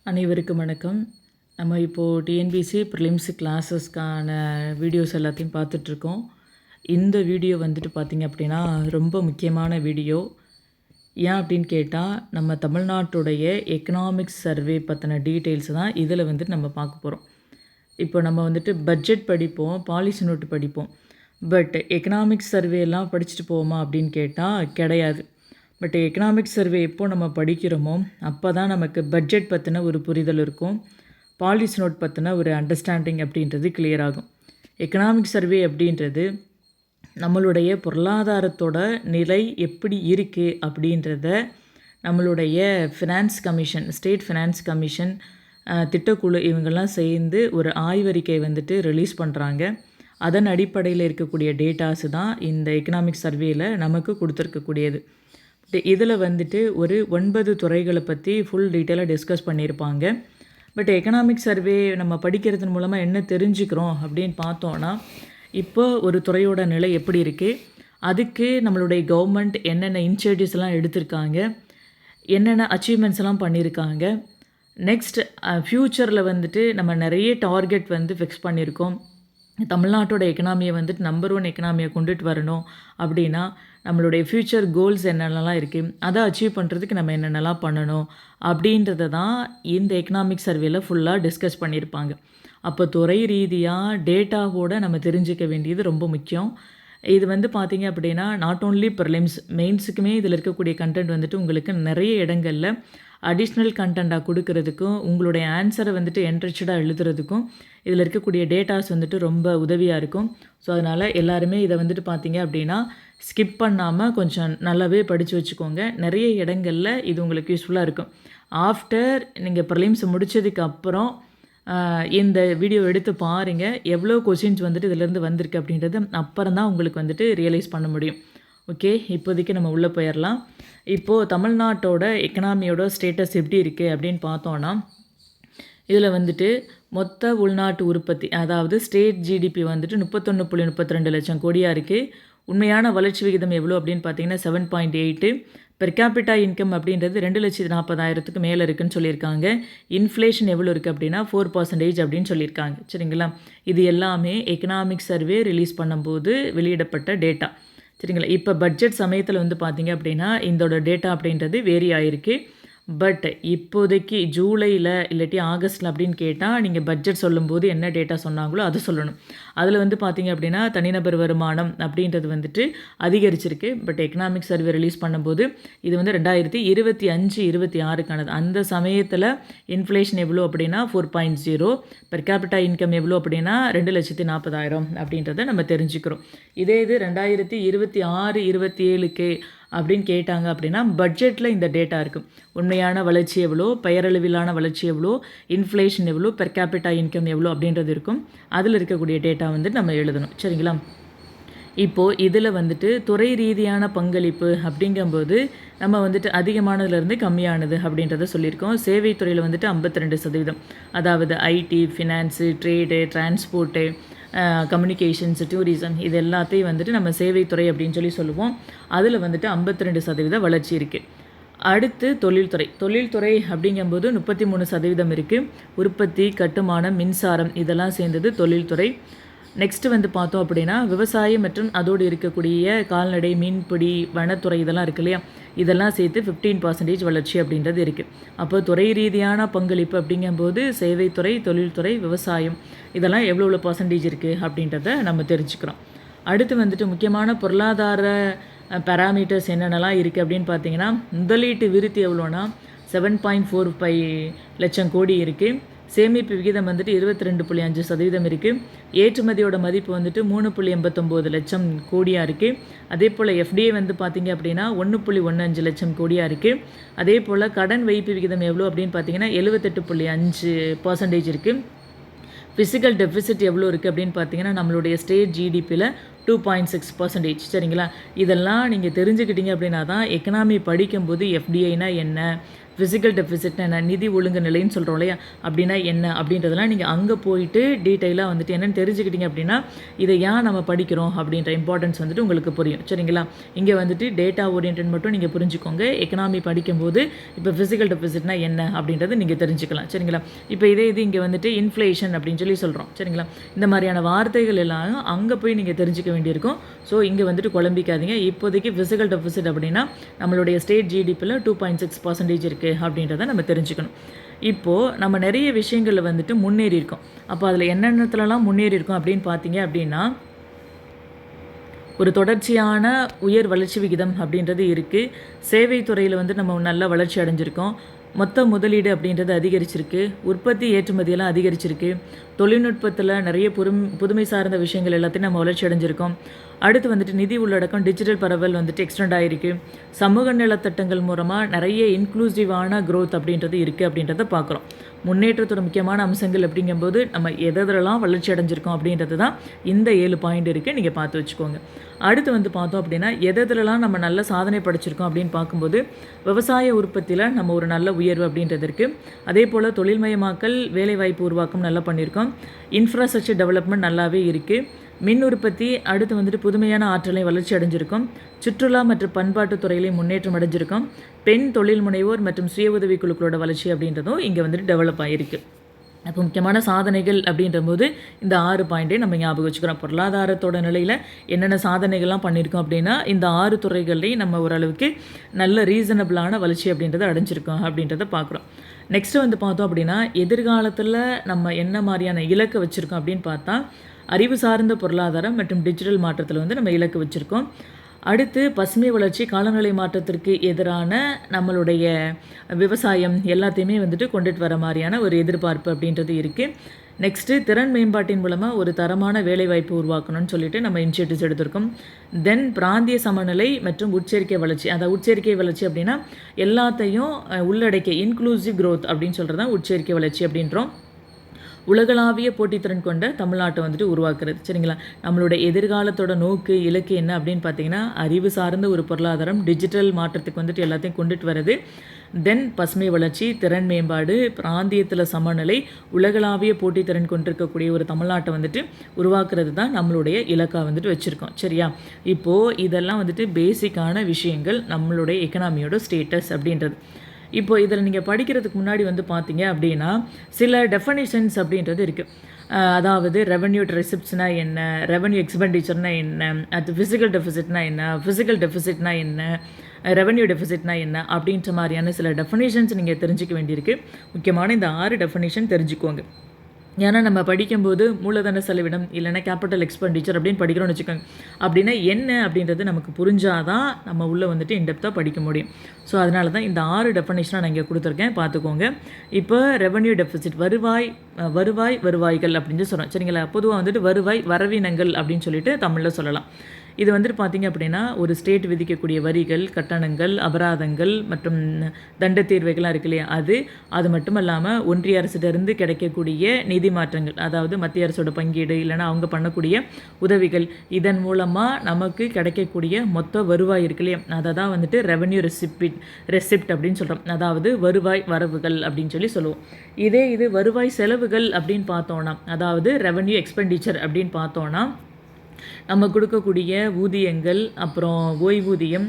அனைவருக்கும் வணக்கம். நம்ம இப்போது டிஎன்பிசி ப்ரிலிம்ஸ் கிளாஸஸ்க்கான வீடியோஸ் எல்லாத்தையும் பார்த்துட்ருக்கோம். இந்த வீடியோ வந்துட்டு பார்த்திங்க அப்படின்னா ரொம்ப முக்கியமான வீடியோ. ஏன் அப்படின்னு கேட்டால், நம்ம தமிழ்நாட்டுடைய எக்கனாமிக்ஸ் சர்வே பற்றின டீட்டெயில்ஸ் தான் இதில் வந்துட்டு நம்ம பார்க்க போகிறோம். இப்போ நம்ம வந்துட்டு பட்ஜெட் படிப்போம், பாலிசி நோட்டு படிப்போம். பட் எக்கனாமிக்ஸ் சர்வேலாம் படிச்சுட்டு போவோமா அப்படின்னு கேட்டால் கிடையாது. பட் எக்கனாமிக்ஸ் சர்வே எப்போ நம்ம படிக்கிறோமோ அப்போ தான் நமக்கு பட்ஜெட் பற்றின ஒரு புரிதல் இருக்கும், பாலிசி நோட் பற்றின ஒரு அண்டர்ஸ்டாண்டிங் அப்படின்றது கிளியர் ஆகும். எக்கனாமிக்ஸ் சர்வே அப்படின்றது நம்மளுடைய பொருளாதாரத்தோட நிலை எப்படி இருக்குது அப்படின்றத நம்மளுடைய finance commission, state finance commission, திட்டக்குழு இவங்கெல்லாம் சேர்ந்து ஒரு ஆய்வறிக்கை வந்துட்டு ரிலீஸ் பண்ணுறாங்க. அதன் அடிப்படையில் இருக்கக்கூடிய டேட்டாஸு தான் இந்த எக்கனாமிக்ஸ் சர்வேயில் நமக்கு கொடுத்துருக்கக்கூடியது. இதில் வந்துட்டு ஒரு 9 துறைகளை பற்றி ஃபுல் டீட்டெயிலாக டிஸ்கஸ் பண்ணியிருப்பாங்க. பட் எக்கனாமிக் சர்வே நம்ம படிக்கிறதன் மூலமாக என்ன தெரிஞ்சுக்கிறோம் அப்படின்னு பார்த்தோன்னா, இப்போ ஒரு துறையோட நிலை எப்படி இருக்குது, அதுக்கு நம்மளுடைய கவர்மெண்ட் என்னென்ன இனிஷியேட்டிவ்ஸ்லாம் எடுத்திருக்காங்க, என்னென்ன அச்சீவ்மெண்ட்ஸ்லாம் பண்ணியிருக்காங்க, நெக்ஸ்ட் ஃப்யூச்சரில் வந்துட்டு நம்ம நிறைய டார்கெட் வந்து ஃபிக்ஸ் பண்ணியிருக்கோம். தமிழ்நாட்டோட எக்கனாமியை வந்துட்டு நம்பர் 1 எக்கனாமியை கொண்டுட்டு வரணும் அப்படின்னா நம்மளுடைய ஃப்யூச்சர் கோல்ஸ் என்னென்னலாம் இருக்குது, அதை அச்சீவ் பண்ணுறதுக்கு நம்ம என்னென்னலாம் பண்ணணும் அப்படின்றத தான் இந்த எக்கனாமிக் சர்வேல ஃபுல்லாக டிஸ்கஸ் பண்ணியிருப்பாங்க. அப்போ துறை ரீதியாக டேட்டாவோடு நம்ம தெரிஞ்சிக்க வேண்டியது ரொம்ப முக்கியம். இது வந்து பார்த்திங்க அப்படின்னா நாட் ஓன்லி ப்ரிலிம்ஸ், மெயின்ஸுக்குமே இதில் இருக்கக்கூடிய கண்டென்ட் வந்துட்டு உங்களுக்கு நிறைய இடங்களில் அடிஷ்னல் கண்டென்ட்டாக கொடுக்கறதுக்கும் உங்களுடைய ஆன்சரை வந்துட்டு என்ரிச்சடாக எழுதுறதுக்கும் இதில் இருக்கக்கூடிய டேட்டாஸ் வந்துட்டு ரொம்ப உதவியாக இருக்கும். ஸோ அதனால் எல்லாருமே இதை வந்துட்டு பார்த்திங்க அப்படின்னா ஸ்கிப் பண்ணாமல் கொஞ்சம் நல்லாவே படித்து வச்சுக்கோங்க. நிறைய இடங்களில் இது உங்களுக்கு யூஸ்ஃபுல்லாக இருக்கும். ஆஃப்டர் நீங்கள் ப்ரிலிம்ஸ் முடித்ததுக்கு அப்புறம் இந்த வீடியோ எடுத்து பாருங்கள், எவ்வளோ கொஷின்ஸ் வந்துட்டு இதிலேருந்து வந்திருக்கு அப்படின்றது அப்புறம் தான் உங்களுக்கு வந்துட்டு ரியலைஸ் பண்ண முடியும். ஓகே, இப்போதைக்கு நம்ம உள்ளே போயிடலாம். இப்போது தமிழ்நாட்டோட எக்கனாமியோட ஸ்டேட்டஸ் எப்படி இருக்குது அப்படின்னு பார்த்தோன்னா, இதில் வந்துட்டு மொத்த உள்நாட்டு உற்பத்தி, அதாவது ஸ்டேட் ஜிடிபி வந்துட்டு 31.32 லட்சம் கோடியாக இருக்குது. உண்மையான வளர்ச்சி விகிதம் எவ்வளோ அப்படின்னு பார்த்தீங்கன்னா 7.8. பெர் கேபிட்டா இன்கம் அப்படின்றது 2,40,000க்கு மேலே இருக்குதுன்னு சொல்லியிருக்காங்க. இன்ஃப்ளேஷன் எவ்வளோ இருக்குது அப்படின்னா 4% அப்படின்னு சொல்லியிருக்காங்க. சரிங்களா, இது எல்லாமே எக்கனாமிக் சர்வே ரிலீஸ் பண்ணும்போது வெளியிடப்பட்ட டேட்டா. சரிங்களா, இப்போ பட்ஜெட் சமயத்தில் வந்து பார்த்திங்க அப்படின்னா இதோட டேட்டா அப்படின்றது வேரி ஆகிருக்கு. பட் இப்போதைக்கு ஜூலையில் இல்லாட்டி ஆகஸ்ட்டில் அப்படின்னு கேட்டால் நீங்கள் பட்ஜெட் சொல்லும்போது என்ன டேட்டா சொன்னாங்களோ அதை சொல்லணும். அதில் வந்து பார்த்திங்க அப்படின்னா தனிநபர் வருமானம் அப்படின்றது வந்துட்டு அதிகரிச்சிருக்கு. பட் எக்கனாமிக் சர்வே ரிலீஸ் பண்ணும்போது இது வந்து 2025-26க்கானது. அந்த சமயத்தில் இன்ஃப்ளேஷன் எவ்வளோ அப்படின்னா 4.0, பெர் கேபிட்டா இன்கம் எவ்வளோ அப்படின்னா 2,40,000 அப்படின்றத நம்ம தெரிஞ்சுக்கிறோம். இதே இது 2026-27க்கு அப்படின்னு கேட்டாங்க அப்படின்னா பட்ஜெட்டில் இந்த டேட்டா இருக்கும். உண்மையான வளர்ச்சி எவ்வளோ, பெயரளவிலான வளர்ச்சி எவ்வளோ, இன்ஃப்ளேஷன் எவ்வளோ, பெர் கேபிட்டா இன்கம் எவ்வளோ அப்படின்றது இருக்கும். அதில் இருக்கக்கூடிய டேட்டா வந்து நம்ம எழுதணும். சரிங்களா, இப்போது இதில் வந்துட்டு துறை ரீதியான பங்களிப்பு அப்படிங்கும்போது நம்ம வந்துட்டு அதிகமானதுலேருந்து கம்மியானது அப்படின்றத சொல்லியிருக்கோம். சேவைத்துறையில் வந்துட்டு 52%, அதாவது IT, finance, trade, transport, communications, tourism, இது எல்லாத்தையும் வந்துட்டு நம்ம சேவைத்துறை அப்படின்னு சொல்லுவோம். அதில் வந்துட்டு 52% வளர்ச்சி இருக்குது. அடுத்து தொழில்துறை அப்படிங்கும்போது 33% இருக்குது. உற்பத்தி, கட்டுமானம், மின்சாரம் இதெல்லாம் சேர்ந்தது தொழில்துறை. நெக்ஸ்ட்டு வந்து பார்த்தோம் அப்படின்னா விவசாயம் மற்றும் அதோடு இருக்கக்கூடிய கால்நடை, மீன்பிடி, வனத்துறை இதெல்லாம் இருக்கு இல்லையா, இதெல்லாம் சேர்த்து 15% வளர்ச்சி அப்படின்றது இருக்குது. அப்போ துறை ரீதியான பங்களிப்பு அப்படிங்கும்போது சேவைத்துறை, தொழில்துறை, விவசாயம் இதெல்லாம் எவ்வளோ பர்சன்டேஜ் இருக்குது அப்படின்றத நம்ம தெரிஞ்சுக்கிறோம். அடுத்து வந்துட்டு முக்கியமான பொருளாதார பேராமீட்டர்ஸ் என்னென்னலாம் இருக்குது அப்படின்னு பார்த்தீங்கன்னா, முதலீட்டு விருத்தி எவ்வளோனா 7.45 லட்சம் கோடி இருக்குது. சேமிப்பு விகிதம் வந்துட்டு 22.5% இருக்குது. ஏற்றுமதியோட மதிப்பு வந்துட்டு 3.89 லட்சம் கோடியாக இருக்குது. அதே போல் எஃப்டிஐ வந்து பார்த்திங்க அப்படின்னா 1.15 லட்சம் கோடியாக இருக்குது. அதே போல் கடன் வைப்பு விகிதம் எவ்வளோ அப்படின்னு பார்த்தீங்கன்னா 78.5% இருக்குது. ஃபிசிக்கல் டெஃபிசிட் எவ்வளோ இருக்குது அப்படின்னு பார்த்தீங்கன்னா நம்மளுடைய ஸ்டேட் ஜிடிபியில் 2.6%. சரிங்களா, இதெல்லாம் நீங்கள் தெரிஞ்சுக்கிட்டீங்க அப்படின்னா தான் எக்கனாமி படிக்கும்போது எஃப்டிஐனா என்ன, ஃபிசிக்கல் டெஃபிசிட்னா என்ன, நிதி ஒழுங்கு நிலைன்னு சொல்கிறோம் இல்லையா, அப்படின்னா என்ன அப்படின்றதெல்லாம் நீங்கள் அங்கே போயிட்டு டீட்டெயிலாக வந்துட்டு என்னென்னு தெரிஞ்சுக்கிட்டீங்க அப்படின்னா இதை ஏன் நம்ம படிக்கிறோம் அப்படின்ற இம்பார்ட்டன்ஸ் வந்துட்டு உங்களுக்கு புரியும். சரிங்களா? இங்கே வந்துட்டு டேட்டா ஓரியன்ட் மட்டும் நீங்கள் புரிஞ்சுக்கோங்க. எக்கனாமி படிக்கும்போது இப்போ ஃபிசிக்கல் டெஃபிசிட்னா என்ன அப்படின்றது நீங்கள் தெரிஞ்சுக்கலாம். சரிங்களா? இப்போ இது இங்கே வந்துட்டு இன்ஃப்ளேஷன் அப்படின்னு சொல்லி சொல்கிறோம். சரிங்களா? இந்த மாதிரியான வார்த்தைகள் எல்லாம் அங்கே போய் நீங்கள் தெரிஞ்சுக்க வேண்டியிருக்கும். ஸோ இங்கே வந்துட்டு குழம்பிக்காதீங்க. இப்போதைக்கு ஃபிசிக்கல் டெஃபிசிட் அப்படின்னா நம்மளுடைய ஸ்டேட் ஜிடிபியில் 2.6% இருக்குது அப்படின்றத நம்ம தெரிஞ்சுக்கணும். இப்போது நம்ம நிறைய விஷயங்களில் வந்துட்டு முன்னேறி இருக்கோம். அப்போ அதில் என்னென்னத்துலலாம் முன்னேறி இருக்கோம் அப்படின்னு பார்த்தீங்க அப்படின்னா ஒரு தொடர்ச்சியான உயர் வளர்ச்சி விகிதம் அப்படின்றது இருக்குது. சேவை துறையில் வந்து நம்ம நல்ல வளர்ச்சி அடைஞ்சிருக்கோம். மொத்த முதலீடு அப்படின்றது அதிகரிச்சிருக்கு. உற்பத்தி ஏற்றுமதியெல்லாம் அதிகரிச்சிருக்கு. தொழில்நுட்பத்தில் நிறைய புதுமை சார்ந்த விஷயங்கள் எல்லாத்தையும் நம்ம வளர்ச்சி அடைஞ்சிருக்கோம். அடுத்து வந்துட்டு நிதி உள்ளடக்கம் டிஜிட்டல் பரவல் வந்துட்டு எக்ஸ்டெண்ட் ஆகிருக்கு. சமூக நலத்திட்டங்கள் மூலமாக நிறைய இன்க்ளூசிவான க்ரோத் அப்படின்றது இருக்குது அப்படின்றத பார்க்குறோம். முன்னேற்றத்தோட முக்கியமான அம்சங்கள் அப்படிங்கும்போது நம்ம எதெல்லாம் வளர்ச்சி அடைஞ்சிருக்கோம் அப்படின்றது தான் இந்த 7 பாயிண்ட் இருக்குது. நீங்கள் பார்த்து வச்சுக்கோங்க. அடுத்து வந்து பார்த்தோம் அப்படின்னா எதெல்லாம் நம்ம நல்ல சாதனை படைச்சிருக்கோம் அப்படின்னு பார்க்கும்போது விவசாய உற்பத்தியில் நம்ம ஒரு நல்ல உயர்வு அப்படின்றது இருக்குது. அதே போல் தொழில்மயமாக்கல் வேலைவாய்ப்பு உருவாக்கம் நல்லா பண்ணியிருக்கோம். இன்ஃப்ராஸ்ட்ரக்சர் டெவலப்மெண்ட் நல்லாவே இருக்குது. மின் உற்பத்தி அடுத்து வந்துட்டு புதுமையான ஆற்றலை வளர்ச்சி அடைஞ்சிருக்கும். சுற்றுலா மற்றும் பண்பாட்டு துறையிலையும் முன்னேற்றம் அடைஞ்சிருக்கும். பெண் தொழில் முனைவோர் மற்றும் சுய உதவி குழுக்களோட வளர்ச்சி அப்படின்றதும் இங்கே வந்துட்டு டெவலப் ஆகிருக்கு. அப்போ முக்கியமான சாதனைகள் அப்படின்ற போது இந்த 6 பாயிண்ட்டே நம்ம ஞாபகம் வச்சுக்கிறோம். பொருளாதாரத்தோட நிலையில் என்னென்ன சாதனைகள்லாம் பண்ணியிருக்கோம் அப்படின்னா இந்த 6 துறைகள்லையும் நம்ம ஓரளவுக்கு நல்ல ரீசனபிளான வளர்ச்சி அப்படின்றத அடைஞ்சிருக்கோம் அப்படின்றத பார்க்குறோம். நெக்ஸ்ட்டு வந்து பார்த்தோம் அப்படின்னா எதிர்காலத்தில் நம்ம என்ன மாதிரியான இலக்கை வச்சுருக்கோம் அப்படின்னு பார்த்தா அறிவு சார்ந்த பொருளாதாரம் மற்றும் டிஜிட்டல் மாற்றத்தில் வந்து நம்ம இலக்கு வச்சுருக்கோம். அடுத்து பசுமை வளர்ச்சி, காலநிலை மாற்றத்திற்கு எதிரான நம்மளுடைய விவசாயம் எல்லாத்தையுமே வந்துட்டு கொண்டுட்டு வர மாதிரியான ஒரு எதிர்பார்ப்பு அப்படின்றது இருக்குது. நெக்ஸ்ட்டு திறன் மேம்பாட்டின் மூலமாக ஒரு தரமான வேலைவாய்ப்பு உருவாக்கணும்னு சொல்லிட்டு நம்ம இனிஷியேட்டிவ்ஸ் எடுத்திருக்கோம். தென் பிராந்திய சமநிலை மற்றும் உட்சேர்க்கை வளர்ச்சி. அந்த உட்சேர்க்கை வளர்ச்சி அப்படின்னா எல்லாத்தையும் உள்ளடக்கிய இன்க்ளூசிவ் க்ரோத் அப்படின்னு சொல்கிறது தான் உட்சேர்க்கை வளர்ச்சி அப்படின்றோம். உலகளாவிய போட்டித்திறன் கொண்ட தமிழ்நாட்டை வந்துட்டு உருவாக்குறது. சரிங்களா? நம்மளோட எதிர்காலத்தோட நோக்கு இலக்கு என்ன அப்படின்னு பார்த்தீங்கன்னா அறிவு சார்ந்த ஒரு பொருளாதாரம், டிஜிட்டல் மாற்றத்துக்கு வந்துட்டு எல்லாத்தையும் கொண்டுட்டு வருது. தென் பசுமை வளர்ச்சி, திறன் மேம்பாடு, பிராந்தியத்தில் சமநிலை, உலகளாவிய போட்டித்திறன் கொண்டிருக்கக்கூடிய ஒரு தமிழ்நாட்டை வந்துட்டு உருவாக்குறது தான் நம்மளுடைய இலக்காக வந்துட்டு வச்சுருக்கோம். சரியா? இப்போது இதெல்லாம் வந்துட்டு பேசிக்கான விஷயங்கள் நம்மளுடைய எக்கனாமியோட ஸ்டேட்டஸ் அப்படின்றது. இப்போ இதில் நீங்கள் படிக்கிறதுக்கு முன்னாடி வந்து பார்த்தீங்க அப்படின்னா சில டெஃபனிஷன்ஸ் அப்படின்றது இருக்குது. அதாவது ரெவன்யூ ரெசிப்ட்ஸ்னால் என்ன, ரெவன்யூ எக்ஸ்பெண்டிச்சர்னா என்ன, அது ஃபிசிக்கல் டெஃபிசிட்னா என்ன, ஃபிசிக்கல் டெஃபிசிட்னா என்ன, ரெவன்யூ டெஃபிசிட்னா என்ன அப்படின்ற மாதிரியான சில டெஃபனிஷன்ஸ் நீங்கள் தெரிஞ்சிக்க வேண்டியிருக்கு. முக்கியமான இந்த 6 டெஃபனிஷன் தெரிஞ்சுக்கோங்க. ஏன்னா நம்ம படிக்கும்போது மூலதன செலவினம் இல்லைன்னா கேபிட்டல் எக்ஸ்பெண்டிச்சர் அப்படின்னு படிக்கிறோம்னு வச்சுக்கோங்க. அப்படின்னா என்ன அப்படின்றது நமக்கு புரிஞ்சாதான் நம்ம உள்ளே வந்துட்டு இன்டெப்த்தாக படிக்க முடியும். ஸோ அதனால தான் இந்த 6 டெஃபனிஷனாக நான் இங்கே கொடுத்துருக்கேன், பார்த்துக்கோங்க. இப்போ ரெவன்யூ டெஃபிசிட் வருவாய்கள் அப்படின்னு சொல்கிறோம். சரிங்களா? பொதுவாக வந்துட்டு வருவாய் வரவினங்கள் அப்படின்னு சொல்லிட்டு தமிழில் சொல்லலாம். இது வந்துட்டு பார்த்திங்க அப்படின்னா ஒரு ஸ்டேட் விதிக்கக்கூடிய வரிகள், கட்டணங்கள், அபராதங்கள் மற்றும் தண்ட தீர்வைகள்லாம் இருக்கு இல்லையா, அது மட்டும் இல்லாமல் ஒன்றிய அரசிடருந்து கிடைக்கக்கூடிய நிதி மாற்றங்கள், அதாவது மத்திய அரசோட பங்கீடு இல்லைனா அவங்க பண்ணக்கூடிய உதவிகள், இதன் மூலமாக நமக்கு கிடைக்கக்கூடிய மொத்த வருவாய் இருக்கு இல்லையா, அதை தான் வந்துட்டு ரெவன்யூ ரெசிப்ட் அப்படின்னு சொல்கிறோம். அதாவது வருவாய் வரவுகள் அப்படின்னு சொல்லி சொல்லுவோம். இது வருவாய் செலவுகள் அப்படின்னு பார்த்தோன்னா, அதாவது ரெவன்யூ எக்ஸ்பெண்டிச்சர் அப்படின்னு பார்த்தோன்னா நம்ம கொடுக்கக்கூடிய ஊதியங்கள், அப்புறம் ஓய்வூதியம்,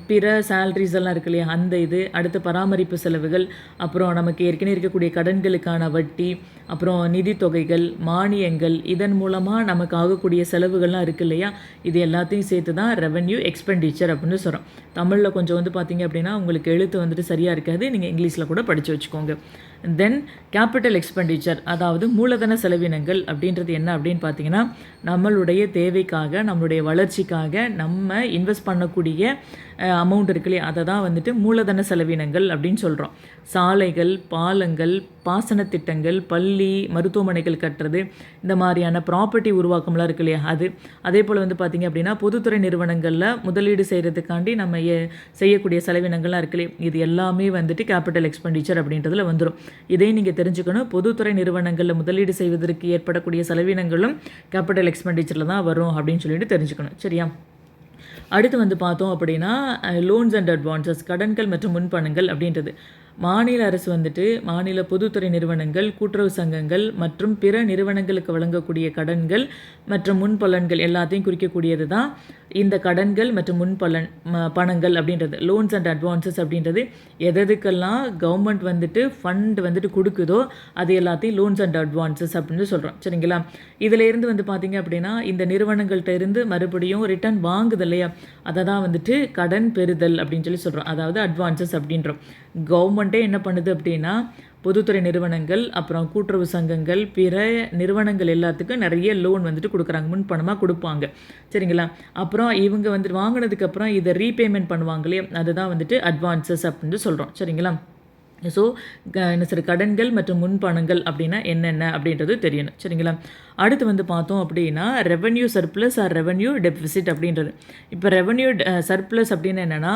பிற சேலரிஸ் எல்லாம் இருக்கு இல்லையா, அந்த அடுத்து பராமரிப்பு செலவுகள், அப்புறம் நமக்கு ஏற்கனவே இருக்கக்கூடிய கடன்களுக்கான வட்டி, அப்புறம் நிதி தொகைகள், மானியங்கள், இதன் மூலமாக நமக்கு ஆகக்கூடிய செலவுகள்லாம் இருக்குது இல்லையா, இது எல்லாத்தையும் சேர்த்து தான் ரெவன்யூ எக்ஸ்பெண்டிச்சர் அப்படின்னு சொல்கிறோம். தமிழில் கொஞ்சம் வந்து பார்த்திங்க அப்படின்னா உங்களுக்கு எழுத்து வந்துட்டு சரியாக இருக்காது, நீங்கள் இங்கிலீஷில் கூட படித்து வச்சுக்கோங்க. தென் கேபிட்டல் எக்ஸ்பெண்டிச்சர், அதாவது மூலதன செலவினங்கள் அப்படின்றது என்ன அப்படின்னு பார்த்தீங்கன்னா நம்மளுடைய தேவைக்காக, நம்மளுடைய வளர்ச்சிக்காக நம்ம இன்வெஸ்ட் பண்ணக்கூடிய அமௌண்ட் இருக்கு இல்லையா, அதை தான் வந்துட்டு மூலதன செலவினங்கள் அப்படின்னு சொல்கிறோம். சாலைகள், பாலங்கள், பாசன திட்டங்கள், பள்ளி, மருத்துவமனைகள் கட்டுறது, இந்த மாதிரியான ப்ராப்பர்ட்டி உருவாக்கம்லாம் இருக்கு இல்லையா, அதே போல் வந்து பார்த்திங்க அப்படின்னா பொதுத்துறை நிறுவனங்களில் முதலீடு செய்கிறதுக்காண்டி நம்ம செய்யக்கூடிய செலவினங்கள்லாம் இருக்கு இல்லையா, இது எல்லாமே வந்துட்டு கேபிட்டல் எக்ஸ்பெண்டிச்சர் அப்படின்றதுல வந்துடும். இதையும் நீங்கள் தெரிஞ்சுக்கணும். பொதுத்துறை நிறுவனங்களில் முதலீடு செய்வதற்கு ஏற்படக்கூடிய செலவினங்களும் கேபிட்டல் எக்ஸ்பெண்டிச்சரில் தான் வரும் அப்படின்னு சொல்லிட்டு தெரிஞ்சுக்கணும். சரியா? அடுத்து வந்து பார்த்தோம் அப்படின்னா லோன்ஸ் அண்ட் அட்வான்சஸ், கடன்கள் மற்றும் முன்பணங்கள் அப்படின்றது. மாநில அரசு வந்துட்டு மாநில பொதுத்துறை நிறுவனங்கள், கூட்டுறவு சங்கங்கள் மற்றும் பிற நிறுவனங்களுக்கு வழங்கக்கூடிய கடன்கள் மற்றும் முன்பலன்கள் எல்லாத்தையும் குறிக்கக்கூடியது தான் இந்த கடன்கள் மற்றும் பணங்கள் அப்படின்றது. லோன்ஸ் அண்ட் அட்வான்சஸ் அப்படின்றது எதுக்கெல்லாம் கவர்மெண்ட் வந்துட்டு ஃபண்ட் வந்துட்டு கொடுக்குதோ அது எல்லாத்தையும் லோன்ஸ் அண்ட் அட்வான்சஸ் அப்படின்னு சொல்கிறோம். சரிங்களா? இதில் இருந்து வந்து பார்த்திங்க அப்படின்னா இந்த நிறுவனங்கள்கிட்ட இருந்து மறுபடியும் ரிட்டர்ன் வாங்குது இல்லையா, அதை தான் வந்துட்டு கடன் பெறுதல் அப்படின்னு சொல்லி சொல்கிறோம். அதாவது அட்வான்சஸ் அப்படின்றோம். கவர்மெண்ட்டே என்ன பண்ணுது அப்படின்னா பொதுத்துறை நிறுவனங்கள் அப்புறம் கூட்டுறவு சங்கங்கள் பிற நிறுவனங்கள் எல்லாத்துக்கும் நிறைய லோன் வந்துட்டு கொடுக்குறாங்க, முன்பணமாக கொடுப்பாங்க. சரிங்களா? அப்புறம் இவங்க வந்துட்டு வாங்கினதுக்கப்புறம் இதை ரீபேமெண்ட் பண்ணுவாங்க இல்லையா, அதுதான் வந்துட்டு அட்வான்சஸ் அப்படின்னு சொல்கிறோம். சரிங்களா? ஸோ என்ன சரி, கடன்கள் மற்றும் முன்பணங்கள் அப்படின்னா என்னென்ன அப்படின்றது தெரியணும். சரிங்களா? அடுத்து வந்து பார்த்தோம் அப்படின்னா revenue surplus or revenue deficit அப்படின்றது. இப்போ ரெவென்யூ சர்ப்ளஸ் அப்படின்னு என்னென்னா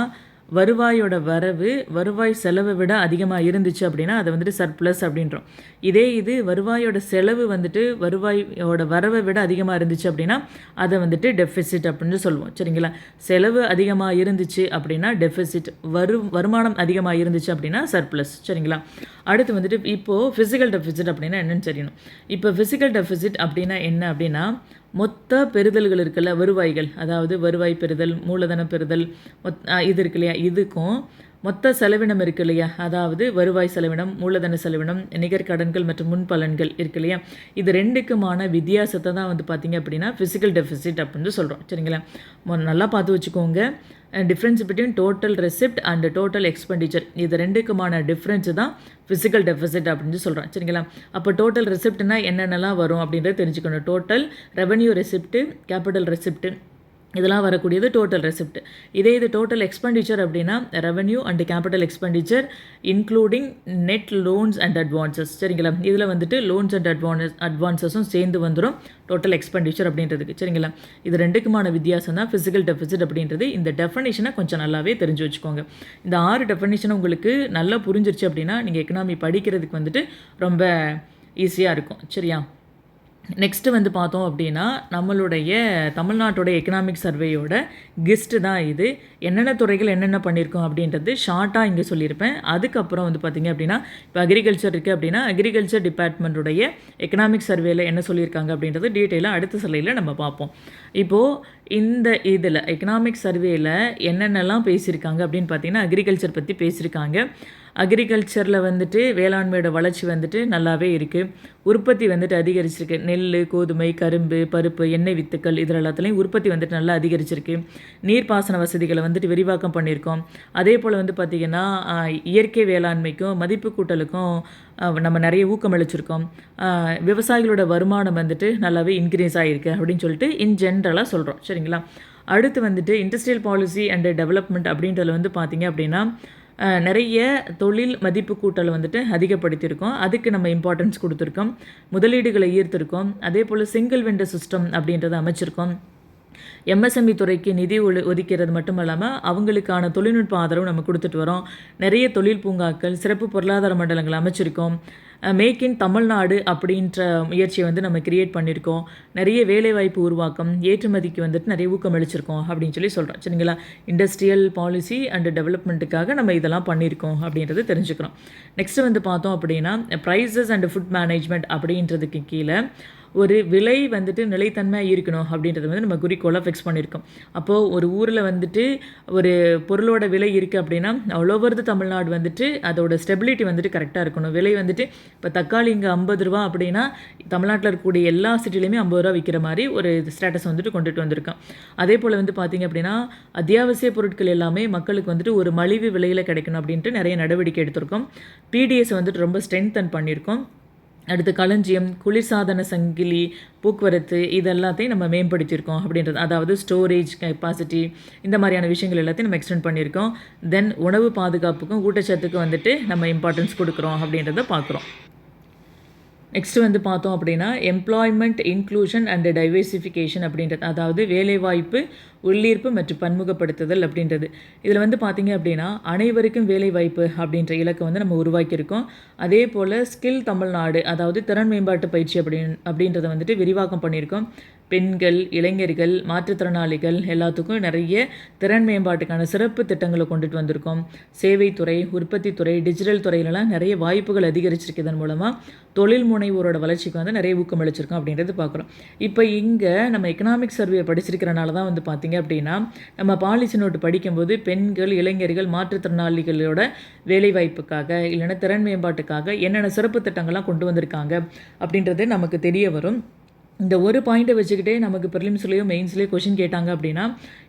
வருவாயோட வரவு வருவாய் செலவை விட அதிகமாக இருந்துச்சு அப்படின்னா அதை வந்துட்டு சர்ப்ளஸ் அப்படின்றோம். இது வருவாயோட செலவு வந்துட்டு வருவாயோட வரவை விட அதிகமாக இருந்துச்சு அப்படின்னா அதை வந்துட்டு டெஃபிசிட் அப்படின்னு சொல்லுவோம். சரிங்களா? செலவு அதிகமாக இருந்துச்சு அப்படின்னா டெஃபிசிட், வருமானம் அதிகமாக இருந்துச்சு அப்படின்னா சர்ப்ளஸ். சரிங்களா? அடுத்து வந்துட்டு இப்போது ஃபிசிக்கல் டெஃபிசிட் அப்படின்னா என்னென்னு தெரியணும். இப்போ ஃபிசிக்கல் டெஃபிசிட் அப்படின்னா என்ன அப்படின்னா மொத்த பெறுதல்கள் இருக்குல்ல, வருவாய்கள், அதாவது வருவாய் பெறுதல், மூலதன பெறுதல், இது இருக்கு இல்லையா, இதுக்கும் மொத்த செலவினம் இருக்கு இல்லையா, அதாவது வருவாய் செலவினம், மூலதன செலவினம், நிகர்கடன்கள் மற்றும் முன்பலன்கள் இருக்கு இல்லையா, இது ரெண்டுக்குமான வித்தியாசத்தை தான் வந்து பார்த்திங்க அப்படின்னா ஃபிசிக்கல் டெஃபிசிட் அப்படின்னு சொல்கிறோம். சரிங்களா? நல்லா பார்த்து வச்சுக்கோங்க. Difference between total receipt and total expenditure, இது ரெண்டுக்குமான டிஃப்ரென்ஸு தான் ஃபிசிக்கல் டெஃபிசிட் அப்படின்னு சொல்கிறோம். சரிங்களா? அப்போ டோட்டல் ரெசிப்ட்னா என்னென்னலாம் வரும் அப்படின்றத தெரிஞ்சுக்கணும். Total revenue receipt, capital receipt, இதெல்லாம் வரக்கூடியது டோட்டல் ரெசிப்ட். இது டோட்டல் எக்ஸ்பெண்டிச்சர் அப்படின்னா revenue and capital expenditure including net loans and advances. சரிங்களா? இதில் வந்துட்டு லோன்ஸ் அண்ட் அட்வான்சஸும் சேர்ந்து வந்துடும் டோட்டல் எக்ஸ்பெண்டிச்சர் அப்படின்றதுக்கு. சரிங்களா? இது ரெண்டுக்குமான வித்தியாசம் தான் ஃபிசிக்கல் டெஃபிசிட் அப்படின்றது. இந்த டெஃபனிஷனை கொஞ்சம் நல்லாவே தெரிஞ்சு வச்சுக்கோங்க. இந்த 6 டெஃபனிஷனை உங்களுக்கு நல்லா புரிஞ்சிருச்சு அப்படின்னா நீங்கள் எக்கனாமி படிக்கிறதுக்கு வந்துட்டு ரொம்ப ஈஸியாக இருக்கும். சரியா? நெக்ஸ்ட்டு வந்து பார்த்தோம் அப்படின்னா நம்மளுடைய தமிழ்நாட்டோட எக்கனாமிக் சர்வேயோட கிஸ்ட்டு தான் இது. என்னென்ன துறைகள் என்னென்ன பண்ணியிருக்கோம் அப்படின்றது ஷார்ட்டாக இங்கே சொல்லியிருப்பேன். அதுக்கப்புறம் வந்து பார்த்திங்க அப்படின்னா இப்போ அக்ரிகல்ச்சர் இருக்குது அப்படின்னா அக்ரிகல்ச்சர் டிபார்ட்மெண்ட்டுடைய எக்கனாமிக் சர்வேயில் என்ன சொல்லியிருக்காங்க அப்படின்றது டீட்டெயிலாக அடுத்த சிலையில் நம்ம பார்ப்போம். இப்போது இந்த இதில் எக்கனாமிக் சர்வேயில் என்னென்னலாம் பேசியிருக்காங்க அப்படின்னு பார்த்தீங்கன்னா அக்ரிகல்ச்சர் பற்றி பேசியிருக்காங்க. அக்ரிகல்ச்சரில் வந்துட்டு வேளாண்மையோட வளர்ச்சி வந்துட்டு நல்லாவே இருக்குது. உற்பத்தி வந்துட்டு அதிகரிச்சிருக்கு. நெல், கோதுமை, கரும்பு, பருப்பு, எண்ணெய் வித்துக்கள் இதில் எல்லாத்துலேயும் உற்பத்தி வந்துட்டு நல்லா அதிகரிச்சிருக்கு. நீர்ப்பாசன வசதிகளை வந்துட்டு விரிவாக்கம் பண்ணியிருக்கோம். அதே போல் வந்து பார்த்திங்கன்னா இயற்கை வேளாண்மைக்கும் மதிப்பு கூட்டலுக்கும் நம்ம நிறைய ஊக்கமளிச்சிருக்கோம். விவசாயிகளோட வருமானம் வந்துட்டு நல்லாவே இன்க்ரீஸ் ஆகிருக்கு அப்படின்னு சொல்லிட்டு இன் ஜென்ரலாக சொல்கிறோம். சரிங்களா? அடுத்து வந்துட்டு இண்டஸ்ட்ரியல் பாலிசி அண்ட் டெவலப்மெண்ட் அப்படின்றதுல வந்து பார்த்திங்க அப்படின்னா நிறைய தொழில் மதிப்பு கூட்டலை வந்துட்டு அதிகப்படுத்தியிருக்கோம். அதுக்கு நம்ம இம்பார்ட்டன்ஸ் கொடுத்துருக்கோம். முதலீடுகளை ஈர்த்திருக்கோம். அதே போல் சிங்கிள் விண்டோ சிஸ்டம் அப்படின்றத அமைச்சிருக்கோம். எம்எஸ்எம்இ துறைக்கு நிதி ஒதுக்கிறது மட்டும் இல்லாமல் அவங்களுக்கான தொழில்நுட்ப ஆதரவு நம்ம கொடுத்துட்டு வரோம். நிறைய தொழில் பூங்காக்கள், சிறப்பு பொருளாதார மண்டலங்கள் அமைச்சிருக்கோம். மேக் இன் தமிழ்நாடு அப்படின்ற முயற்சியை வந்து நம்ம கிரியேட் பண்ணியிருக்கோம். நிறைய வேலைவாய்ப்பு உருவாக்கம், ஏற்றுமதிக்கு வந்துட்டு நிறைய ஊக்கம் அளிச்சிருக்கோம் அப்படின்னு சொல்லி சொல்கிறோம். சரிங்களா? இண்டஸ்ட்ரியல் பாலிசி அண்ட் டெவலப்மெண்ட்டுக்காக நம்ம இதெல்லாம் பண்ணியிருக்கோம் அப்படின்றது தெரிஞ்சுக்கிறோம். நெக்ஸ்ட்டு வந்து பார்த்தோம் அப்படின்னா ப்ரைஸஸ் அண்ட் ஃபுட் மேனேஜ்மெண்ட் அப்படின்றதுக்கு கீழே ஒரு விலை வந்துட்டு நிலைத்தன்மையாக இருக்கணும் அப்படின்றது வந்து நம்ம குறிக்கோளாக ஃபிக்ஸ் பண்ணியிருக்கோம். அப்போது ஒரு ஊரில் வந்துட்டு ஒரு பொருளோட விலை இருக்குது அப்படின்னா அவ்வளோ வருது தமிழ்நாடு வந்துட்டு அதோட ஸ்டெபிலிட்டி வந்துட்டு கரெக்டாக இருக்கணும். விலை வந்துட்டு இப்போ தக்காளி இங்கே 50 ரூபா அப்படின்னா தமிழ்நாட்டில் இருக்கக்கூடிய எல்லா சிட்டிலையுமே 50 ரூபா விற்கிற மாதிரி ஒரு ஸ்டேட்டஸ் வந்துட்டு கொண்டுட்டு வந்திருக்கோம். அதே போல் வந்து பார்த்திங்க அப்படின்னா அத்தியாவசிய பொருட்கள் எல்லாமே மக்களுக்கு வந்துட்டு ஒரு மலிவு விலையில் கிடைக்கணும் அப்படின்ட்டு நிறைய நடவடிக்கை எடுத்திருக்கோம். பிடிஎஸ் வந்துட்டு ரொம்ப ஸ்ட்ரென்தன் பண்ணியிருக்கோம். அடுத்து களஞ்சியம், குளிர்சாதன சங்கிலி, போக்குவரத்து இதெல்லாத்தையும் நம்ம மேம்படுத்தியிருக்கோம் அப்படின்றது, அதாவது ஸ்டோரேஜ் கெப்பாசிட்டி இந்த மாதிரியான விஷயங்கள் எல்லாத்தையும் நம்ம எக்ஸ்டெண்ட் பண்ணியிருக்கோம். தென் உணவு பாதுகாப்புக்கும் ஊட்டச்சத்துக்கும் வந்துட்டு நம்ம இம்பார்ட்டன்ஸ் கொடுக்குறோம் அப்படின்றத பார்க்குறோம். நெக்ஸ்ட்டு வந்து பார்த்தோம் அப்படின்னா எம்ப்ளாய்மெண்ட் இன்க்ளூஷன் அண்ட் டைவர்சிஃபிகேஷன் அப்படின்றது, அதாவது வேலைவாய்ப்பு, உள்ளீர்ப்பு மற்றும் பன்முகப்படுத்துதல் அப்படின்றது. இதில் வந்து பார்த்திங்க அப்படின்னா அனைவருக்கும் வேலைவாய்ப்பு அப்படின்ற இலக்கை வந்து நம்ம உருவாக்கியிருக்கோம். அதே போல் ஸ்கில் தமிழ்நாடு, அதாவது திறன் மேம்பாட்டு பயிற்சி அப்படின்றத வந்துட்டு விரிவாக்கம் பண்ணியிருக்கோம். பெண்கள், இளைஞர்கள், மாற்றுத்திறனாளிகள் எல்லாத்துக்கும் நிறைய திறன் மேம்பாட்டுக்கான சிறப்பு திட்டங்களை கொண்டுட்டு வந்திருக்கோம். சேவைத்துறை, உற்பத்தித்துறை, டிஜிட்டல் துறையிலலாம் நிறைய வாய்ப்புகள் அதிகரிச்சிருக்கு. இதன் மூலமாக தொழில் முனைவோரோட வளர்ச்சிக்கு வந்து நிறைய ஊக்கமளிச்சிருக்கோம் அப்படின்றது பார்க்குறோம். இப்போ இங்கே நம்ம எக்கனாமிக் சர்வே படிச்சிருக்கிறனால தான் வந்து பார்த்திங்க அப்படின்னா நம்ம பாலிசி நோட்டு படிக்கும்போது பெண்கள், இளைஞர்கள், மாற்றுத்திறனாளிகளோட வேலைவாய்ப்புக்காக இல்லைன்னா திறன் மேம்பாட்டுக்காக என்னென்ன சிறப்பு திட்டங்கள்லாம் கொண்டு வந்திருக்காங்க அப்படின்றது நமக்கு தெரிய வரும். இந்த ஒரு பாயிண்ட்டை வச்சுக்கிட்டே நமக்கு ப்ரிலிம்ஸ்லேயோ மெயின்ஸ்லேயோ கொஷின் கேட்டாங்க அப்படின்னா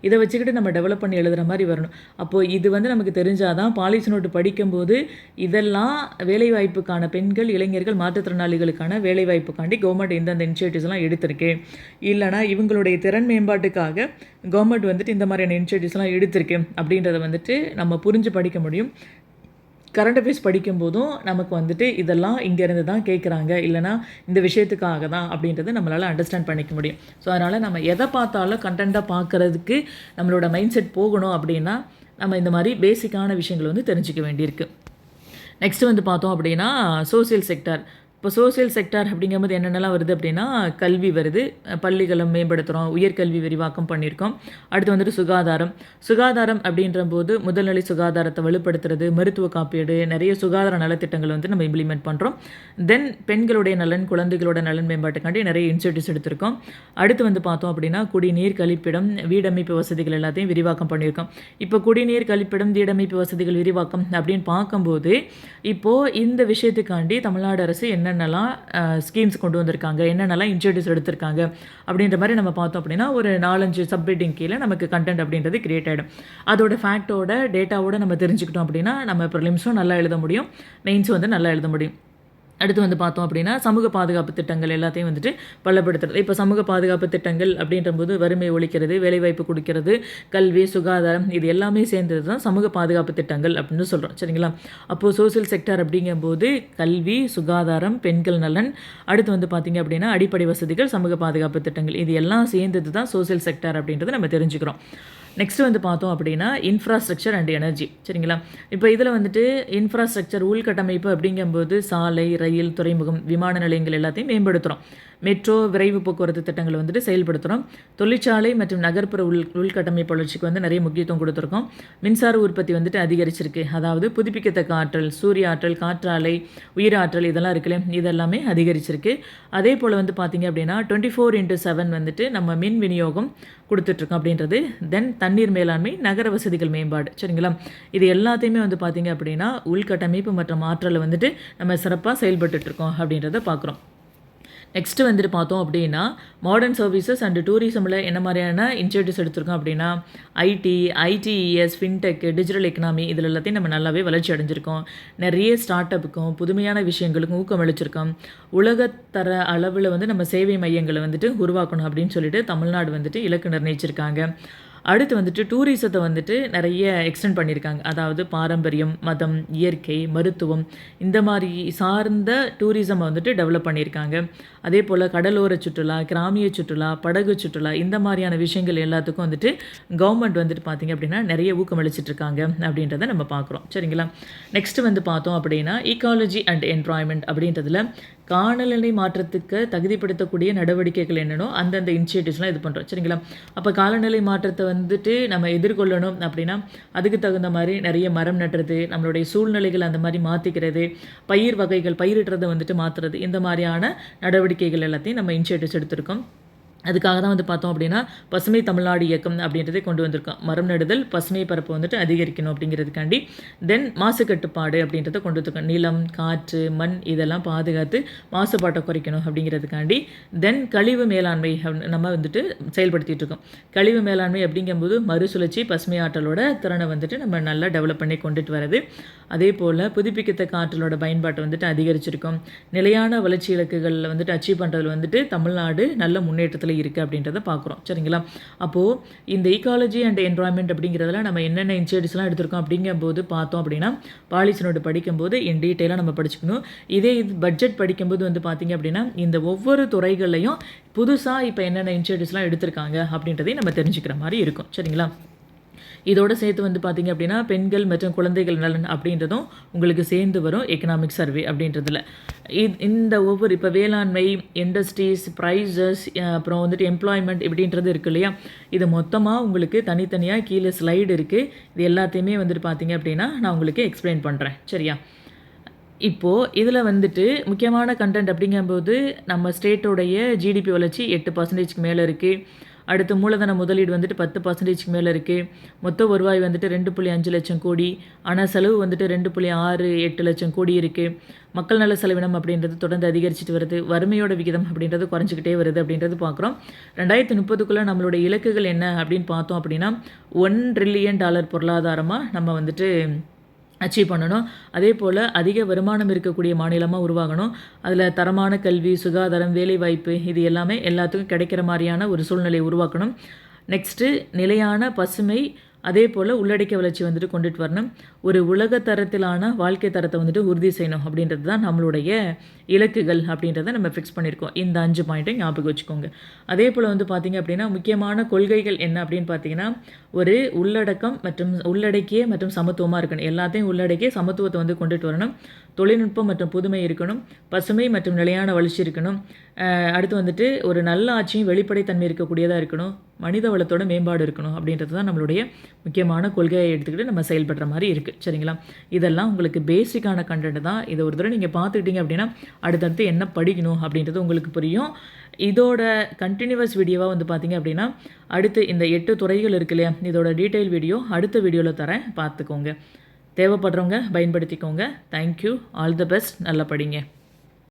இதை வச்சுக்கிட்டு நம்ம டெவலப் பண்ணி எழுதுகிற மாதிரி வரணும். அப்போது இது வந்து நமக்கு தெரிஞ்சால் தான் பாலிசி நோட்டு படிக்கும்போது இதெல்லாம் வேலைவாய்ப்புக்கான பெண்கள், இளைஞர்கள், மாற்றுத்திறனாளிகளுக்கான வேலைவாய்ப்புக்காண்டி கவர்மெண்ட் இந்தந்த இனிஷியேட்டிவ்ஸ்லாம் எடுத்திருக்கு, இல்லைனா இவங்களுடைய திறன் மேம்பாட்டுக்காக கவர்மெண்ட் வந்துட்டு இந்த மாதிரியான இனிஷியேட்டிவ்ஸ்லாம் எடுத்திருக்கு அப்படின்றத வந்துட்டு நம்ம புரிஞ்சு படிக்க முடியும். கரண்ட் அஃபேர்ஸ் படிக்கும்போதும் நமக்கு வந்துட்டு இதெல்லாம் இங்கேருந்து தான் கேட்குறாங்க, இல்லைனா இந்த விஷயத்துக்காக தான் அப்படின்றத நம்மளால் அண்டர்ஸ்டாண்ட் பண்ணிக்க முடியும். ஸோ அதனால் நம்ம எதை பார்த்தாலும் கண்டென்ட்டாக பார்க்குறதுக்கு நம்மளோட மைண்ட் செட் போகணும் அப்படின்னா நம்ம இந்த மாதிரி பேசிக்கான விஷயங்கள் வந்து தெரிஞ்சிக்க வேண்டியிருக்கு. நெக்ஸ்ட்டு வந்து பார்த்தோம் அப்படின்னா சோசியல் செக்டார். இப்போ சோசியல் செக்டார் அப்படிங்கும்போது என்னென்னலாம் வருது அப்படின்னா கல்வி வருது, பள்ளிகளை மேம்படுத்துகிறோம், உயர்கல்வி விரிவாக்கம் பண்ணியிருக்கோம். அடுத்து வந்துட்டு சுகாதாரம் அப்படின்ற போது முதல்நிலை சுகாதாரத்தை வலுப்படுத்துறது, மருத்துவ காப்பீடு, நிறைய சுகாதார நலத்திட்டங்கள் வந்து நம்ம இம்ப்ளிமெண்ட் பண்ணுறோம். தென் பெண்களுடைய நலன், குழந்தைகளோட நலன் மேம்பாட்டுக்காண்டி நிறைய இனிஷியேட்டிவ்ஸ் எடுத்திருக்கோம். அடுத்து வந்து பார்த்தோம் அப்படின்னா குடிநீர், கழிப்பிடம், வீடமைப்பு வசதிகள் எல்லாத்தையும் விரிவாக்கம் பண்ணியிருக்கோம். இப்போ குடிநீர், கழிப்பிடம், வீடமைப்பு வசதிகள் விரிவாக்கம் அப்படின்னு பார்க்கும்போது இப்போது இந்த விஷயத்துக்காண்டி தமிழ்நாடு அரசு என்னென்னலாம் ஸ்கீம்ஸ் கொண்டு வந்திருக்காங்க, என்னென்னலாம் இனிஷியேட்டிவ்ஸ் எடுத்திருக்காங்க அப்படின்ற மாதிரி நம்ம பார்த்தோம் அப்படின்னா ஒரு 4-5 சப்ஹெட்டிங் கீழே நமக்கு கண்டென்ட் அப்படின்றது கிரியேட் ஆகிடும். அதோட ஃபேக்டோட டேட்டாவோட நம்ம தெரிஞ்சுக்கிட்டோம் அப்படின்னா நம்ம ப்ரிலிம்ஸும் நல்லா எழுத முடியும், மெயின்ஸும் வந்து நல்லா எழுத முடியும். அடுத்து வந்து பார்த்தோம் அப்படின்னா சமூக பாதுகாப்பு திட்டங்கள் எல்லாத்தையும் வந்துட்டு பலப்படுத்துறது. இப்போ சமூக பாதுகாப்பு திட்டங்கள் அப்படின்றபோது வறுமை ஒழிக்கிறது, வேலைவாய்ப்பு கொடுக்கிறது, கல்வி, சுகாதாரம், இது எல்லாமே சேர்ந்தது தான் சமூக பாதுகாப்பு திட்டங்கள் அப்படின்னு சொல்கிறோம். சரிங்களா? அப்போது சோசியல் செக்டார் அப்படிங்கும்போது கல்வி, சுகாதாரம், பெண்கள் நலன், அடுத்து வந்து பார்த்திங்க அப்படின்னா அடிப்படை வசதிகள், சமூக பாதுகாப்பு திட்டங்கள், இது எல்லாம் சேர்ந்தது தான் சோசியல் செக்டார் அப்படின்றத நம்ம தெரிஞ்சுக்கிறோம். நெக்ஸ்ட் வந்து பார்த்தோம் அப்படின்னா இன்ஃப்ராஸ்ட்ரக்சர் அண்ட் எனர்ஜி. சரிங்களா? இப்போ இதில் வந்துட்டு இன்ஃப்ராஸ்ட்ரக்சர் உள்கட்டமைப்பு அப்படிங்கும்போது சாலை, ரயில், துறைமுகம், விமான நிலையங்கள் எல்லாத்தையும் மேம்படுத்துகிறோம். மெட்ரோ, விரைவு போக்குவரத்து திட்டங்களை வந்துட்டு செயல்படுத்துகிறோம். தொழிற்சாலை மற்றும் நகர்ப்புற உள்கட்டமைப்பு வளர்ச்சிக்கு வந்து நிறைய முக்கியத்துவம் கொடுத்துருக்கோம். மின்சார உற்பத்தி வந்துட்டு அதிகரிச்சிருக்கு. அதாவது புதுப்பிக்கத்தக்க ஆற்றல், சூரிய ஆற்றல், காற்றாலை, உயிராற்றல் இதெல்லாம் இருக்குல்ல, இதெல்லாமே அதிகரிச்சிருக்கு. அதே போல் வந்து பார்த்திங்க அப்படின்னா 24/7 வந்துட்டு நம்ம மின் விநியோகம் கொடுத்துட்ருக்கோம் அப்படின்றது. தென் தண்ணீர் மேலாண்மை, நகர வசதிகள் மேம்பாடு. சரிங்களா? இது எல்லாத்தையுமே வந்து பார்த்திங்க அப்படின்னா உள்கட்டமைப்பு மற்றும் ஆற்றலை வந்துட்டு நம்ம சிறப்பாக செயல்பட்டுருக்கோம் அப்படின்றத பார்க்குறோம். நெக்ஸ்ட்டு வந்துட்டு பார்த்தோம் அப்படின்னா மாடர்ன் சர்வீசஸ் அண்ட் டூரிசமில் என்ன மாதிரியான இனிஷியேட்டிவ்ஸ் எடுத்திருக்கோம் அப்படின்னா ஐடிஇஎஸ், ஃபின்டெக், டிஜிட்டல் எக்கனாமி இதில் எல்லாத்தையும் நம்ம நல்லாவே வளர்ச்சி அடைஞ்சிருக்கோம். நிறைய ஸ்டார்ட் அப்புக்கும் புதுமையான விஷயங்களுக்கும் ஊக்கம் அளிச்சிருக்கோம். உலகத்தர அளவில் வந்து நம்ம சேவை மையங்களை வந்துட்டு உருவாக்கணும் அப்படின்னு சொல்லிட்டு தமிழ்நாடு வந்துட்டு இலக்கு நிர்ணயிச்சிருக்காங்க. அடுத்து வந்துட்டு டூரிசத்தை வந்துட்டு நிறைய எக்ஸ்டெண்ட் பண்ணியிருக்காங்க. அதாவது பாரம்பரியம், மதம், இயற்கை, மருத்துவம் இந்த மாதிரி சார்ந்த டூரிசமை வந்துட்டு டெவலப் பண்ணியிருக்காங்க. அதே போல் கடலோர சுற்றுலா, கிராமிய சுற்றுலா, படகு சுற்றுலா இந்த மாதிரியான விஷயங்கள் எல்லாத்துக்கும் வந்துட்டு கவர்மெண்ட் வந்துட்டு பார்த்திங்க அப்படின்னா நிறைய ஊக்கமளிச்சிட்ருக்காங்க அப்படின்றத நம்ம பார்க்குறோம். சரிங்களா? நெக்ஸ்ட்டு வந்து பார்த்தோம் அப்படின்னா ஈக்காலஜி அண்ட் என்வாயன்மெண்ட் அப்படின்றதுல காலநிலை மாற்றத்துக்கு தகுதிப்படுத்தக்கூடிய நடவடிக்கைகள் என்னென்னோ அந்தந்த இனிஷியேட்டிவ்ஸ்லாம் இது பண்ணுறோம். சரிங்களா? அப்போ காலநிலை மாற்றத்தை வந்துட்டு நம்ம எதிர்கொள்ளணும் அப்படின்னா அதுக்கு தகுந்த மாதிரி நிறைய மரம் நட்டுறது, நம்மளுடைய சூழ்நிலைகள் அந்த மாதிரி மாற்றிக்கிறது, பயிர் வகைகள் பயிரிடுறதை வந்துட்டு மாற்றுறது, இந்த மாதிரியான நடவடிக்கைகள் எல்லாத்தையும் நம்ம இனிஷியேட்டிவ்ஸ் எடுத்திருக்கோம். அதுக்காக தான் வந்து பார்த்தோம் அப்படின்னா பசுமை தமிழ்நாடு இயக்கம் அப்படின்றதே கொண்டு வந்திருக்கோம். மரம் நடுதல், பசுமை பரப்பு வந்துட்டு அதிகரிக்கணும் அப்படிங்கிறதுக்காண்டி. தென் மாசு கட்டுப்பாடு அப்படின்றத கொண்டு வந்திருக்கோம். நிலம், காற்று, மண் இதெல்லாம் பாதுகாத்து மாசுபாட்டை குறைக்கணும் அப்படிங்கிறதுக்காண்டி. தென் கழிவு மேலாண்மை நம்ம வந்துட்டு செயல்படுத்திகிட்டு இருக்கோம். கழிவு மேலாண்மை அப்படிங்கும்போது மறுசுழற்சி, பசுமை ஆற்றலோட திறனை வந்துட்டு நம்ம நல்லா டெவலப் பண்ணி கொண்டுட்டு வரது. அதே போல் புதுப்பிக்கத்தக்க ஆற்றலோட பயன்பாட்டை வந்துட்டு அதிகரிச்சிருக்கோம். நிலையான வளர்ச்சி இலக்குகளில் வந்துட்டு அச்சீவ் பண்ணுறதுல வந்துட்டு தமிழ்நாடு நல்ல முன்னேற்றத்தில் இருக்குது அப்படின்றத பார்க்குறோம். சரிங்களா? அப்போது இந்த ஈக்காலஜி அண்ட் என்விரான்மெண்ட் அப்படிங்கிறதுல நம்ம என்னென்ன இன்சைட்ஸ்லாம் எடுத்திருக்கோம் அப்படிங்கும்போது பார்த்தோம் அப்படின்னா, பாலிசி நோட்டு படிக்கும்போது இன் டீட்டெயிலாக நம்ம படிச்சுக்கணும். இதே இது பட்ஜெட் படிக்கும்போது வந்து பார்த்திங்க அப்படின்னா, இந்த ஒவ்வொரு துறைகள்லையும் புதுசாக இப்போ என்னென்ன இன்சைட்ஸ்லாம் எடுத்திருக்காங்க அப்படின்றதையும் நம்ம தெரிஞ்சுக்கிற மாதிரி இருக்கும். சரிங்களா? இதோடு சேர்த்து வந்து பார்த்திங்க அப்படின்னா, பெண்கள் மற்றும் குழந்தைகள் நலன் அப்படின்றதும் உங்களுக்கு சேர்ந்து வரும் எக்கனாமிக் சர்வே அப்படின்றதுல. இந்த ஒவ்வொரு இப்போ வேளாண்மை, இண்டஸ்ட்ரீஸ், ப்ரைஸஸ், அப்புறம் வந்துட்டு எம்ப்ளாய்மெண்ட் இப்படின்றது இருக்குது இல்லையா? இது மொத்தமாக உங்களுக்கு தனித்தனியாக கீழே ஸ்லைடு இருக்குது. இது எல்லாத்தையுமே வந்துட்டு பார்த்திங்க அப்படின்னா நான் உங்களுக்கு எக்ஸ்பிளைன் பண்ணுறேன். சரியா? இப்போது இதில் வந்துட்டு முக்கியமான கண்டென்ட் அப்படிங்கும்போது நம்ம ஸ்டேட்டோடைய ஜிடிபி வளர்ச்சி 8% மேலே இருக்குது. அடுத்து மூலதன முதலீடு வந்துட்டு 10% மேலே இருக்குது. மொத்த வருவாய் வந்துட்டு 2.5 லட்சம் கோடி. ஆனால் செலவு வந்துட்டு 2.68 லட்சம் கோடி இருக்குது. மக்கள் நல செலவினம் அப்படின்றது தொடர்ந்து அதிகரிச்சுட்டு வருது. வறுமையோட விகிதம் அப்படின்றது குறைஞ்சிக்கிட்டே வருது அப்படின்றது பார்க்குறோம். 2030க்குள்ளே நம்மளுடைய இலக்குகள் என்ன அப்படின்னு பார்த்தோம் அப்படின்னா, $1 ட்ரில்லியன் பொருளாதாரமாக நம்ம வந்துட்டு அச்சீவ் பண்ணணும். அதே போல் அதிக வருமானம் இருக்கக்கூடிய மாநிலமாக உருவாகணும். அதில் தரமான கல்வி, சுகாதாரம், வேலைவாய்ப்பு இது எல்லாமே எல்லாத்துக்கும் கிடைக்கிற மாதிரியான ஒரு சூழ்நிலையை உருவாக்கணும். நெக்ஸ்ட்டு நிலையான பசுமை, அதே போல் உள்ளடக்க வளர்ச்சி வந்துட்டு கொண்டுட்டு வரணும். ஒரு உலக தரத்திலான வாழ்க்கை தரத்தை வந்துட்டு உறுதி செய்யணும் அப்படின்றது தான் நம்மளுடைய இலக்குகள் அப்படின்றத நம்ம ஃபிக்ஸ் பண்ணியிருக்கோம். இந்த 5 பாயிண்ட்டையும் ஞாபகம் வச்சுக்கோங்க. அதே போல் வந்து பார்த்திங்க அப்படின்னா, முக்கியமான கொள்கைகள் என்ன அப்படின்னு பார்த்தீங்கன்னா, ஒரு உள்ளடக்கம் மற்றும் உள்ளடக்கிய மற்றும் சமத்துவமாக இருக்கணும். எல்லாத்தையும் உள்ளடக்கிய சமத்துவத்தை வந்து கொண்டுட்டு வரணும். தொழில்நுட்பம் மற்றும் புதுமை இருக்கணும். பசுமை மற்றும் நிலையான வளர்ச்சி இருக்கணும். அடுத்து வந்துட்டு ஒரு நல்ல ஆட்சியும் வெளிப்படைத்தன்மை இருக்கக்கூடியதாக இருக்கணும். மனித வளத்தோட மேம்பாடு இருக்கணும் அப்படின்றது தான் நம்மளுடைய முக்கியமான கொள்கையை எடுத்துக்கிட்டு நம்ம செயல்படுற மாதிரி இருக்குது. சரிங்களா? இதெல்லாம் உங்களுக்கு பேசிக்கான கண்டென்ட் தான். இதை ஒரு தடவை நீங்கள் பார்த்துக்கிட்டீங்க அப்படின்னா அடுத்தடுத்து என்ன படிக்கணும் அப்படின்றது உங்களுக்கு புரியும். இதோட கண்டினியூவஸ் வீடியோவாக வந்து பார்த்திங்க அப்படின்னா, அடுத்து இந்த 8 துறைகள் இருக்கு இல்லையா, இதோட டீட்டெயில் வீடியோ அடுத்த வீடியோவில் தரேன், பார்த்துக்கோங்க. தேவைப்படுறவங்க பயன்படுத்திக்கோங்க. தேங்க்யூ. All the best. நல்லா படிங்க.